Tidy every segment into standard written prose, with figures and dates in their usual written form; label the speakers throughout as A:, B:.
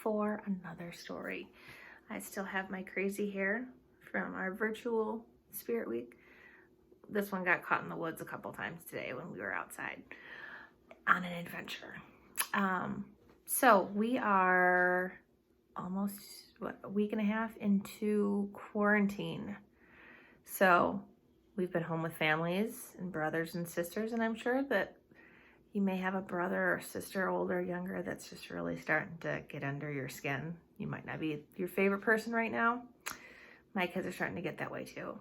A: for another story. I still have my crazy hair from our virtual spirit week. This one got caught in the woods a couple times today when we were outside on an adventure. So we are almost a week and a half into quarantine. So we've been home with families and brothers and sisters, and I'm sure that you may have a brother or sister, older or younger, that's just really starting to get under your skin. You might not be your favorite person right now. My kids are starting to get that way too.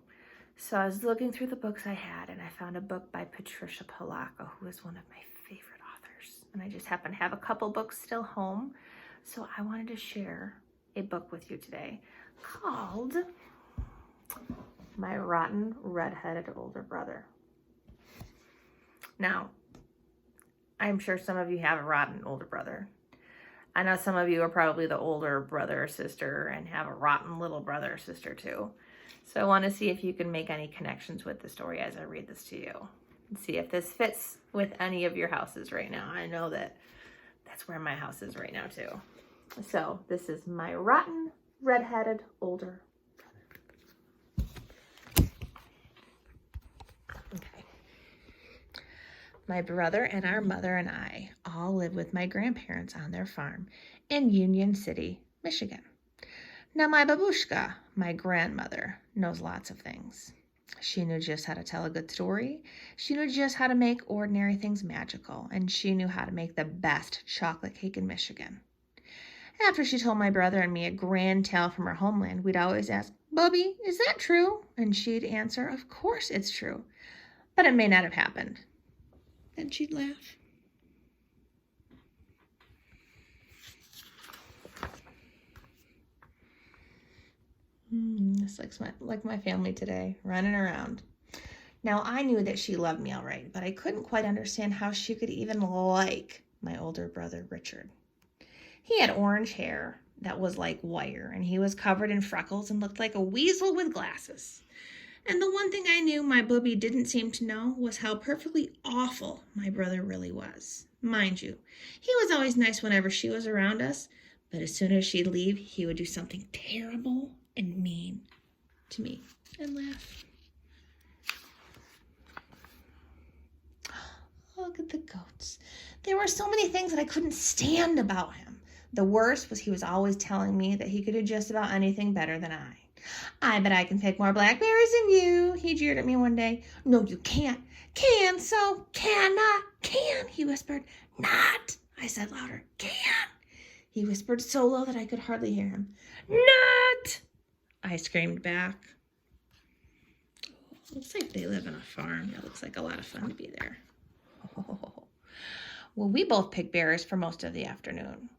A: So I was looking through the books I had, and I found a book by Patricia Polacco, who is one of my favorite authors. And I just happen to have a couple books still home. So I wanted to share a book with you today called My Rotten Redheaded Older Brother. Now, I'm sure some of you have a rotten older brother. I know some of you are probably the older brother or sister and have a rotten little brother or sister too. So I want to see if you can make any connections with the story as I read this to you. And see if this fits with any of your houses right now. I know that that's where my house is right now too. So this is My Rotten Redheaded Older Brother. Okay. My brother and our mother and I all live with my grandparents on their farm in Union City, Michigan. Now my babushka, my grandmother, knows lots of things. She knew just how to tell a good story. She knew just how to make ordinary things magical, and she knew how to make the best chocolate cake in Michigan. After she told my brother and me a grand tale from her homeland, we'd always ask, "Bubby, is that true?" And she'd answer, "Of course it's true, but it may not have happened." Then she'd laugh. This looks like my family today, running around. Now, I knew that she loved me all right, but I couldn't quite understand how she could even like my older brother, Richard. He had orange hair that was like wire, and he was covered in freckles and looked like a weasel with glasses. And the one thing I knew my booby didn't seem to know was how perfectly awful my brother really was. Mind you, he was always nice whenever she was around us, but as soon as she'd leave, he would do something terrible and mean to me and laugh. Look at the goats. There were so many things that I couldn't stand about him. The worst was he was always telling me that he could do just about anything better than I. "I bet I can pick more blackberries than you," he jeered at me one day. "No, you can't." "Can, so cannot, can," he whispered. "Not," I said louder. "Can." He whispered so low that I could hardly hear him. "Not," I screamed back. Looks like they live on a farm. It looks like a lot of fun to be there. Well, we both picked berries for most of the afternoon.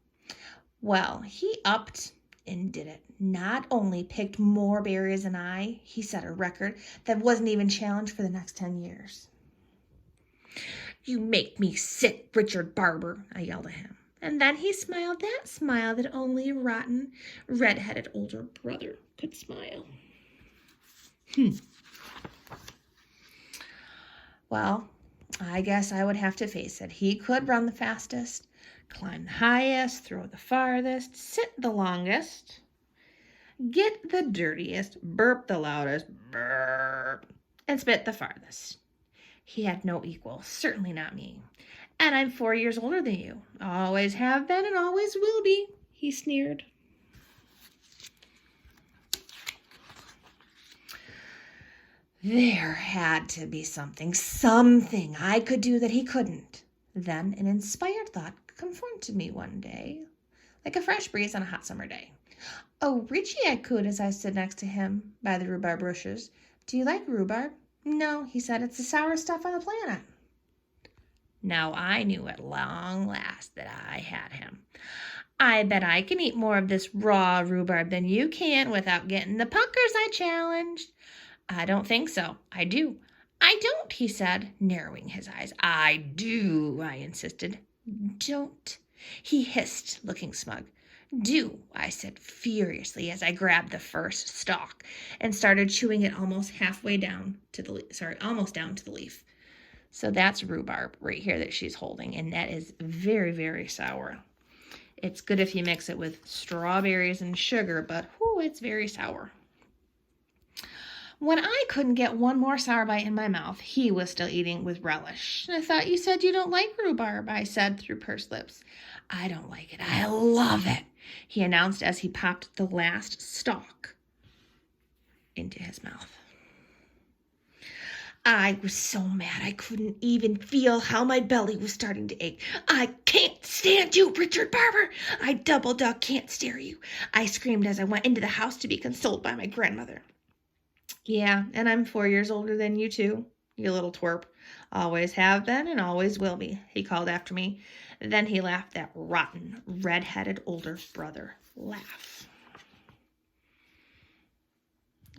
A: Well, he upped and did it. Not only picked more berries than I, he set a record that wasn't even challenged for the next 10 years. "You make me sick, Richard Barber," I yelled at him. And then he smiled that smile that only a rotten, red-headed older brother could smile. Well, I guess I would have to face it. He could run the fastest, climb the highest, throw the farthest, sit the longest, get the dirtiest, burp the loudest, burp, and spit the farthest. He had no equal, certainly not me. "And I'm 4 years older than you. Always have been and always will be," he sneered. There had to be something I could do that he couldn't. Then an inspired thought confronted me one day, like a fresh breeze on a hot summer day. "Oh, Richie," I cooed as I stood next to him by the rhubarb bushes. "Do you like rhubarb?" "No," he said. "It's the sourest stuff on the planet." Now I knew at long last that I had him. "I bet I can eat more of this raw rhubarb than you can without getting the puckers," I challenged. "I don't think so." "I do." "I don't," he said, narrowing his eyes. "I do," I insisted. "Don't," he hissed, looking smug. "Do," I said furiously as I grabbed the first stalk and started chewing it almost down to the leaf. So that's rhubarb right here that she's holding, and that is very, very sour. It's good if you mix it with strawberries and sugar, but whew, it's very sour. When I couldn't get one more sour bite in my mouth, he was still eating with relish. I thought you said you don't like rhubarb, I said through pursed lips. I don't like it. I love it, he announced as he popped the last stalk into his mouth. I was so mad I couldn't even feel how my belly was starting to ache. I can't stand you, Richard Barber. I double dog can't stand you, I screamed as I went into the house to be consoled by my grandmother. Yeah, and I'm 4 years older than you too, you little twerp. Always have been and always will be, he called after me. Then he laughed that rotten, red-headed older brother laugh.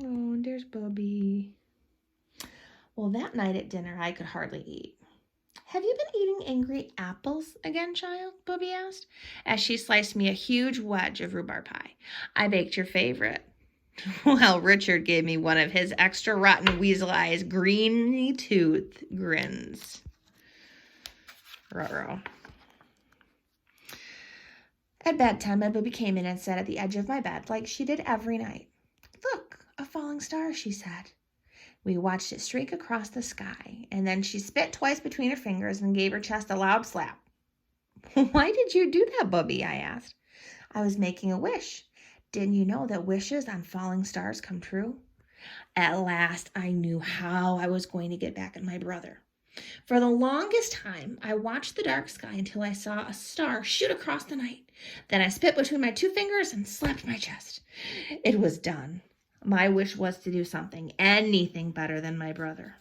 A: Oh, there's Bubby. Well, that night at dinner, I could hardly eat. Have you been eating angry apples again, child? Bubby asked, as she sliced me a huge wedge of rhubarb pie. I baked your favorite. Well, Richard gave me one of his extra rotten weasel eyes, greeny tooth grins. Ruh-roh. At bedtime, my Bubby came in and sat at the edge of my bed like she did every night. Look, a falling star, she said. We watched it streak across the sky, and then she spit twice between her fingers and gave her chest a loud slap. Why did you do that, Bubby? I asked. I was making a wish. Didn't you know that wishes on falling stars come true? At last, I knew how I was going to get back at my brother. For the longest time, I watched the dark sky until I saw a star shoot across the night. Then I spit between my 2 fingers and slapped my chest. It was done. My wish was to do something, anything better than my brother.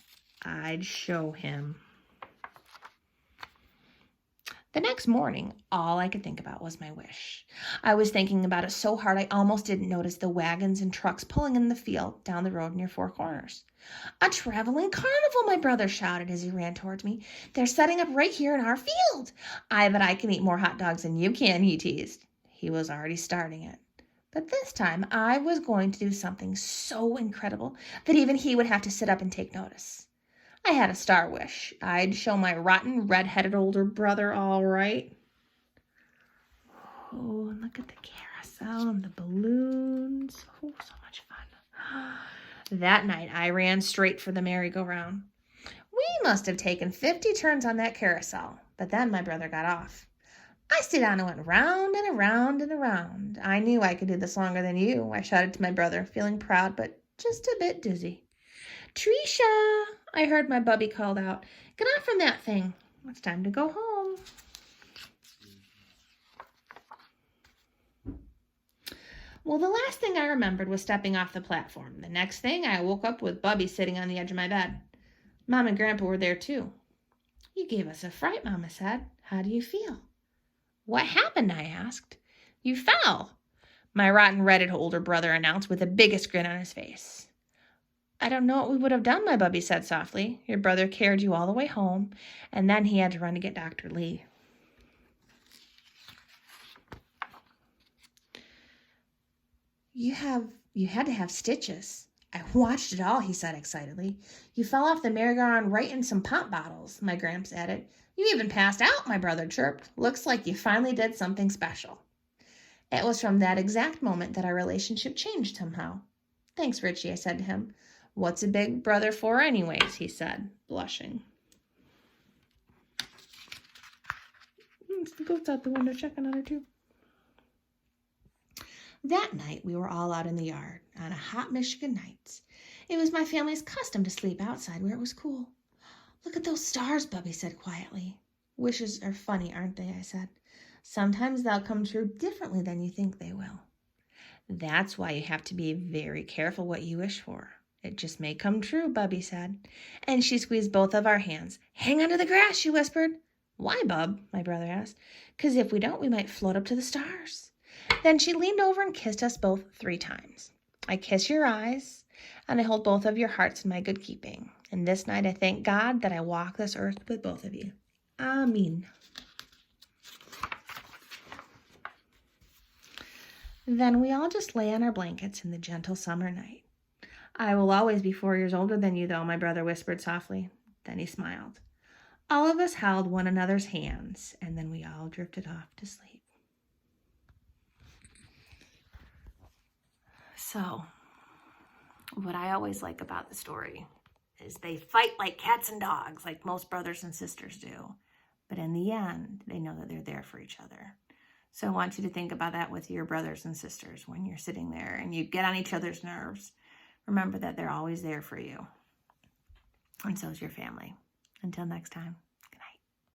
A: I'd show him. The next morning, all I could think about was my wish. I was thinking about it so hard I almost didn't notice the wagons and trucks pulling in the field down the road near Four Corners. A traveling carnival, my brother shouted as he ran towards me. They're setting up right here in our field. I bet I can eat more hot dogs than you can, he teased. He was already starting it. But this time, I was going to do something so incredible that even he would have to sit up and take notice. I had a star wish. I'd show my rotten, red-headed older brother all right. Oh, and look at the carousel and the balloons. Oh, so much fun. That night, I ran straight for the merry-go-round. We must have taken 50 turns on that carousel, but then my brother got off. I stayed on and went round and around and around. I knew I could do this longer than you, I shouted to my brother, feeling proud but just a bit dizzy. Treesha, I heard my Bubby called out. Get off from that thing. It's time to go home. Well, the last thing I remembered was stepping off the platform. The next thing, I woke up with Bubby sitting on the edge of my bed. Mom and Grandpa were there too. You gave us a fright, Mama said. How do you feel? What happened? I asked. You fell, my rotten redheaded older brother announced with the biggest grin on his face. I don't know what we would have done, my Bubby said softly. Your brother carried you all the way home, and then he had to run to get Dr. Lee. You had to have stitches. I watched it all, he said excitedly. You fell off the merry-go-round right in some pop bottles, my Gramps added. You even passed out, my brother chirped. Looks like you finally did something special. It was from that exact moment that our relationship changed somehow. Thanks, Richie, I said to him. What's a big brother for anyways, he said, blushing. The goat's out the window checking on her too. That night, we were all out in the yard on a hot Michigan night. It was my family's custom to sleep outside where it was cool. Look at those stars, Bubby said quietly. Wishes are funny, aren't they, I said. Sometimes they'll come true differently than you think they will. That's why you have to be very careful what you wish for. It just may come true, Bubby said. And she squeezed both of our hands. Hang on to the grass, she whispered. Why, Bub? My brother asked. 'Cause if we don't, we might float up to the stars. Then she leaned over and kissed us both 3 times. I kiss your eyes, and I hold both of your hearts in my good keeping. And this night I thank God that I walk this earth with both of you. Amen. Then we all just lay on our blankets in the gentle summer night. I will always be 4 years older than you, though, my brother whispered softly. Then he smiled. All of us held one another's hands, and then we all drifted off to sleep. So, what I always like about the story is they fight like cats and dogs, like most brothers and sisters do. But in the end, they know that they're there for each other. So I want you to think about that with your brothers and sisters when you're sitting there and you get on each other's nerves. Remember that they're always there for you. And so is your family. Until next time.